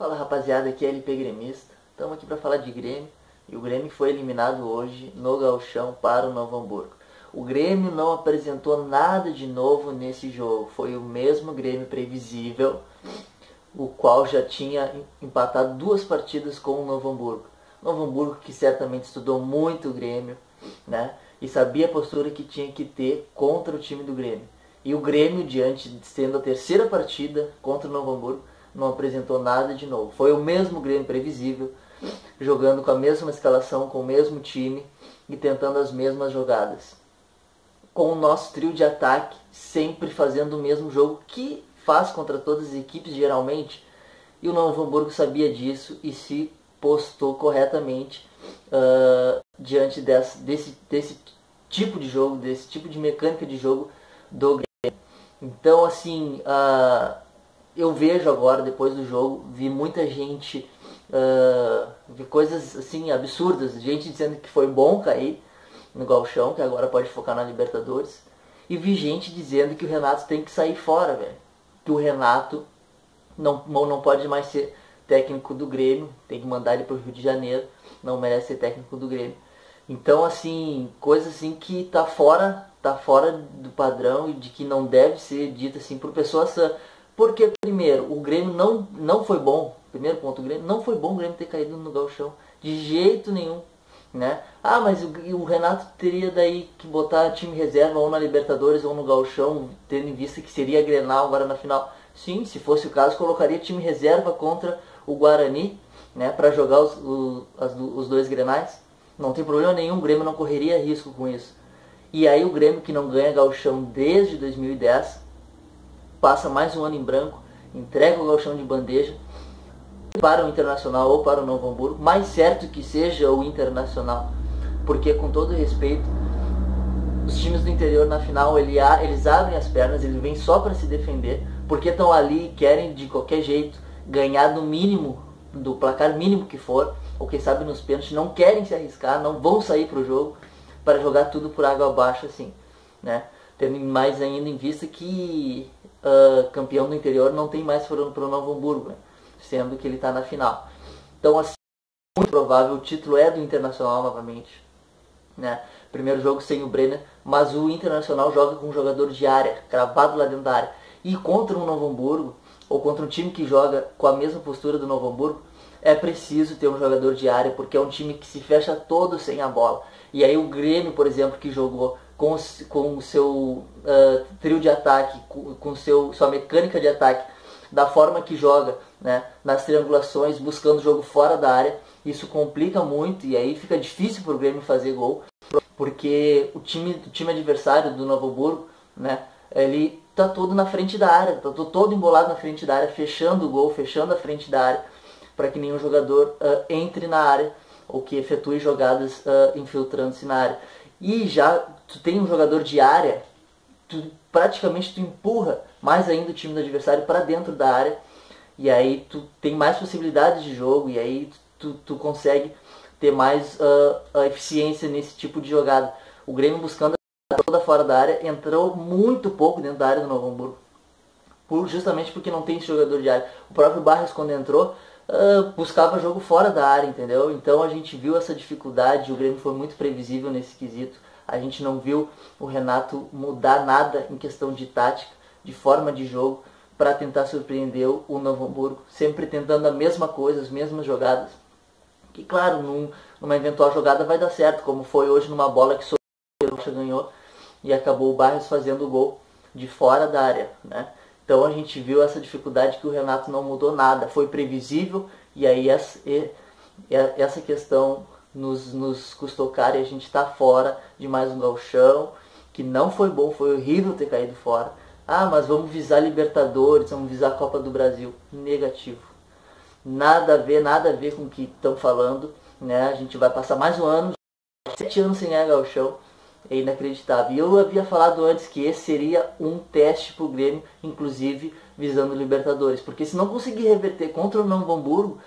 Fala rapaziada, aqui é LP Gremista. Estamos aqui para falar de Grêmio. E o Grêmio foi eliminado hoje no Gauchão para o Novo Hamburgo. O Grêmio não apresentou nada de novo nesse jogo. Foi o mesmo Grêmio previsível, o qual já tinha empatado 2 partidas com o Novo Hamburgo. Novo Hamburgo que certamente estudou muito o Grêmio, né? E sabia a postura que tinha que ter contra o time do Grêmio. E o Grêmio, diante de sendo a 3ª partida contra o Novo Hamburgo, não apresentou nada de novo. Foi o mesmo Grêmio previsível, jogando com a mesma escalação, com o mesmo time e tentando as mesmas jogadas. Com o nosso trio de ataque sempre fazendo o mesmo jogo que faz contra todas as equipes geralmente. E o Novo Hamburgo sabia disso e se postou corretamente diante desse tipo de jogo, desse tipo de mecânica de jogo do Grêmio. Então, assim, eu vejo agora, depois do jogo, vi muita gente, vi coisas assim absurdas, gente dizendo que foi bom cair no Gauchão, que agora pode focar na Libertadores, e vi gente dizendo que o Renato tem que sair fora, velho, que o Renato não pode mais ser técnico do Grêmio, tem que mandar ele pro Rio de Janeiro, não merece ser técnico do Grêmio. Então, assim, coisa assim que tá fora do padrão e de que não deve ser dita assim por pessoa sã. Porque, primeiro, o Grêmio não foi bom. Primeiro ponto, o Grêmio não foi bom o Grêmio ter caído no Gauchão. De jeito nenhum, né? Mas o Renato teria daí que botar time reserva ou na Libertadores ou no Gauchão, tendo em vista que seria Grenal agora na final. Sim, se fosse o caso, colocaria time reserva contra o Guarani, né? Para jogar os 2 Grenais. Não tem problema nenhum, o Grêmio não correria risco com isso. E aí o Grêmio, que não ganha Gauchão desde 2010, passa mais um ano em branco, entrega o Gauchão de bandeja para o Internacional ou para o Novo Hamburgo, mais certo que seja o Internacional, porque, com todo respeito, os times do interior na final, eles abrem as pernas, eles vêm só para se defender, porque estão ali e querem de qualquer jeito ganhar no mínimo, do placar mínimo que for, ou quem sabe nos pênaltis, não querem se arriscar, não vão sair para o jogo para jogar tudo por água abaixo, assim, né? Tendo mais ainda em vista que campeão do interior não tem mais para o Novo Hamburgo, né? Sendo que ele está na final. Então, assim, muito provável, o título é do Internacional novamente, né? Primeiro jogo sem o Brenner, mas o Internacional joga com um jogador de área, cravado lá dentro da área. E contra o Novo Hamburgo, ou contra um time que joga com a mesma postura do Novo Hamburgo, é preciso ter um jogador de área, porque é um time que se fecha todo sem a bola. E aí o Grêmio, por exemplo, que jogou com o seu trio de ataque, com sua mecânica de ataque, da forma que joga, né, nas triangulações, buscando o jogo fora da área, isso complica muito e aí fica difícil para o Grêmio fazer gol, porque o time adversário do Novo Hamburgo, né, ele tá todo na frente da área, tá todo embolado na frente da área, fechando o gol, fechando a frente da área, para que nenhum jogador entre na área ou que efetue jogadas infiltrando-se na área. E já tu tem um jogador de área, praticamente tu empurra mais ainda o time do adversário para dentro da área, e aí tu tem mais possibilidades de jogo, e aí tu consegue ter mais eficiência nesse tipo de jogada. O Grêmio, buscando toda fora da área, entrou muito pouco dentro da área do Novo Hamburgo, justamente porque não tem esse jogador de área. O próprio Barros, quando entrou, buscava jogo fora da área, entendeu? Então a gente viu essa dificuldade, o Grêmio foi muito previsível nesse quesito. A gente não viu o Renato mudar nada em questão de tática, de forma de jogo, para tentar surpreender o Novo Hamburgo, sempre tentando a mesma coisa, as mesmas jogadas. Que claro, numa eventual jogada vai dar certo, como foi hoje numa bola que o Rocha ganhou e acabou o Barros fazendo o gol de fora da área, né? Então a gente viu essa dificuldade que o Renato não mudou nada, foi previsível, e aí essa questão nos custou caro e a gente está fora de mais um Gauchão, que não foi bom, foi horrível ter caído fora. Mas vamos visar Libertadores, vamos visar a Copa do Brasil. Negativo. Nada a ver com o que estão falando, né? A gente vai passar mais um ano, 7 anos sem ganhar Gauchão. É inacreditável. E eu havia falado antes que esse seria um teste pro Grêmio, inclusive visando Libertadores. Porque se não conseguir reverter contra o Novo Hamburgo,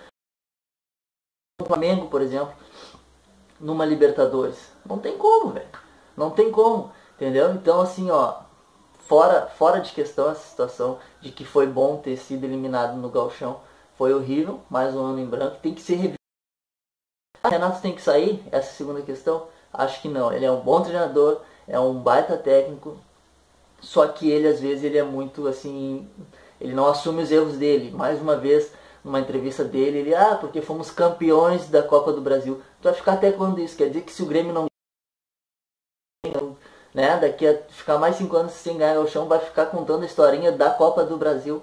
o Flamengo, por exemplo, numa Libertadores, não tem como, velho. Não tem como, entendeu? Então, assim, fora de questão essa situação de que foi bom ter sido eliminado no Gauchão, Foi horrível, mais um ano em branco, tem que ser revisto. Renato tem que sair? Essa é a segunda questão. Acho que não. Ele é um bom treinador, é um baita técnico, só que ele às vezes ele é muito assim, ele não assume os erros dele. Mais uma vez, numa entrevista dele, ele, porque fomos campeões da Copa do Brasil. Tu vai ficar até quando isso? Quer dizer que se o Grêmio não, né, daqui a ficar mais 5 anos sem ganhar o chão, vai ficar contando a historinha da Copa do Brasil.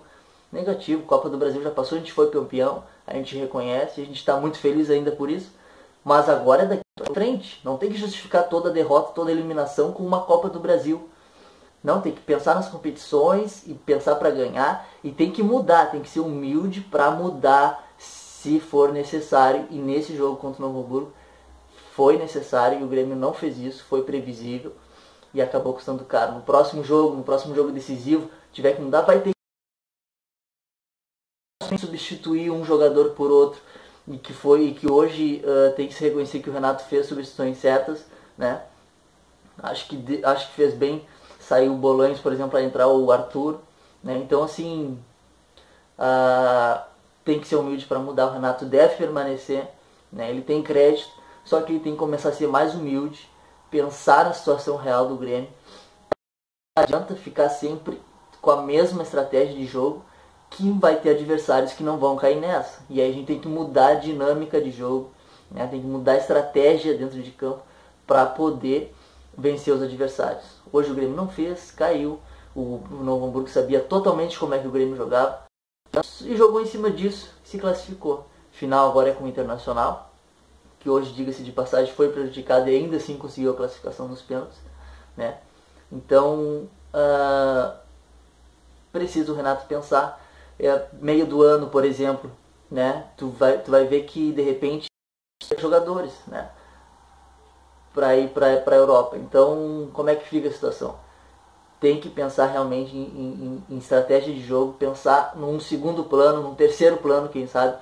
Negativo, Copa do Brasil já passou, a gente foi campeão, a gente reconhece, a gente está muito feliz ainda por isso. Mas agora é daqui pra frente. Não tem que justificar toda a derrota, toda a eliminação com uma Copa do Brasil. Não, tem que pensar nas competições e pensar para ganhar. E tem que mudar, tem que ser humilde para mudar se for necessário. E nesse jogo contra o Novo Hamburgo foi necessário e o Grêmio não fez isso, foi previsível e acabou custando caro. No próximo jogo decisivo, tiver que mudar, vai ter que substituir um jogador por outro. E que hoje tem que se reconhecer que o Renato fez substituições certas, né? Acho que fez bem. Saiu o Bolanes, por exemplo, para entrar o Arthur, né? Então assim, tem que ser humilde para mudar. O Renato deve permanecer, né? Ele tem crédito, só que ele tem que começar a ser mais humilde, pensar na situação real do Grêmio. Não adianta ficar sempre com a mesma estratégia de jogo, que vai ter adversários que não vão cair nessa. E aí a gente tem que mudar a dinâmica de jogo, né? Tem que mudar a estratégia dentro de campo para poder vencer os adversários. Hoje o Grêmio não fez, caiu. O Novo Hamburgo sabia totalmente como é que o Grêmio jogava e jogou em cima disso, se classificou. Final agora é com o Internacional, que hoje, diga-se de passagem, foi prejudicado e ainda assim conseguiu a classificação nos pênaltis, né? Então precisa o Renato pensar. Meio do ano, por exemplo, né? Tu vai ver que de repente jogadores, né? Para ir para a Europa. Então, como é que fica a situação? Tem que pensar realmente em estratégia de jogo, pensar num segundo plano, num terceiro plano, quem sabe,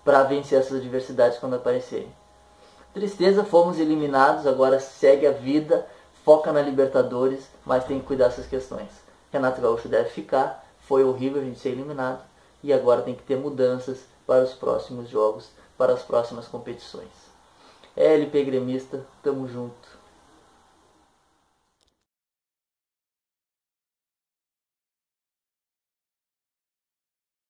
para vencer essas adversidades quando aparecerem. Tristeza, fomos eliminados, agora segue a vida, foca na Libertadores, mas tem que cuidar dessas questões. Renato Gaúcho deve ficar, foi horrível a gente ser eliminado, e agora tem que ter mudanças para os próximos jogos, para as próximas competições. LP Gremista, tamo junto.